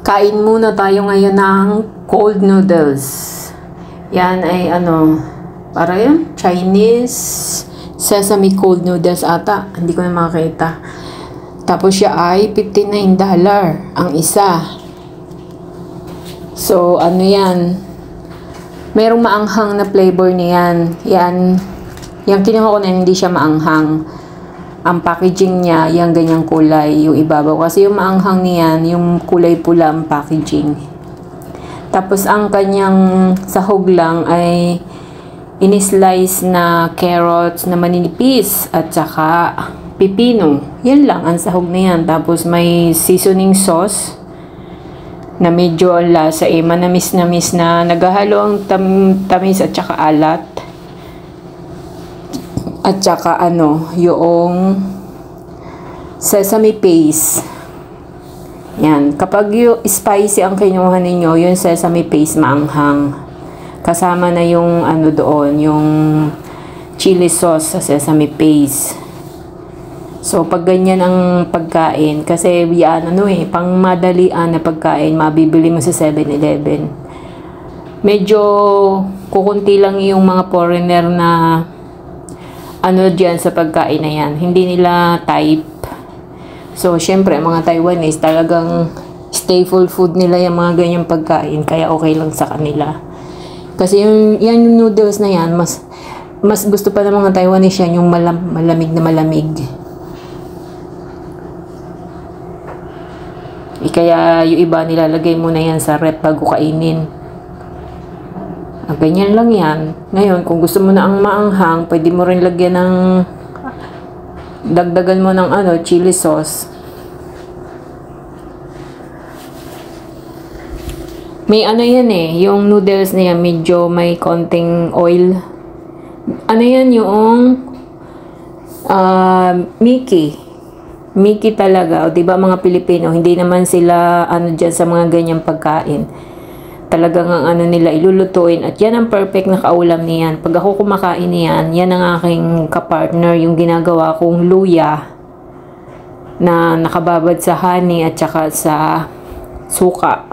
Kain muna tayo ngayon ng cold noodles. Yan ay para yun, Chinese sesame cold noodles ata. Hindi ko na makita. Tapos siya ay $59 ang isa. So, yan. Merong maanghang na flavor niyan. Yan kinuha ko na hindi siya maanghang. Ang packaging niya, yung ganyang kulay, yung ibabaw. Kasi yung maanghang niyan, yung kulay pula ang packaging. Tapos ang kanyang sahog lang ay inislice na carrots na maninipis at saka pipino. Yan lang ang sahog na yan. Tapos may seasoning sauce na medyo ang lasa manamis-namis na naghahalo ang tamis at saka alat. At saka yung sesame paste. Yan. Kapag yung spicy ang kinuha ninyo, yung sesame paste maanghang. Kasama na yung doon, yung chili sauce sa sesame paste. So, pag ganyan ang pagkain, kasi yan, pang madalian na pagkain, mabibili mo sa 7-Eleven. Medyo kukunti lang yung mga foreigner na dyan sa pagkain na yan. Hindi nila type. So, syempre, mga Taiwanese, talagang staple food nila yung mga ganyang pagkain. Kaya okay lang sa kanila. Kasi yung noodles na yan, mas gusto pa ng mga Taiwanese yan, yung malamig na malamig. Kaya yung iba nilalagay mo na yan sa rep bago kainin. Ganyan lang yan. Ngayon, kung gusto mo na ang maanghang, pwede mo rin lagyan ng dagdagan mo ng chili sauce. May yan yung noodles na yan, medyo may konting oil. Yan yung Mickey talaga. O diba mga Pilipino, hindi naman sila dyan sa mga ganyang pagkain. Talagang ang nila ilulutuin at yan ang perfect na kaulam niyan. Pag ako kumakain niyan, yan ang aking kapartner, yung ginagawa kong luya na nakababad sa honey at saka sa suka.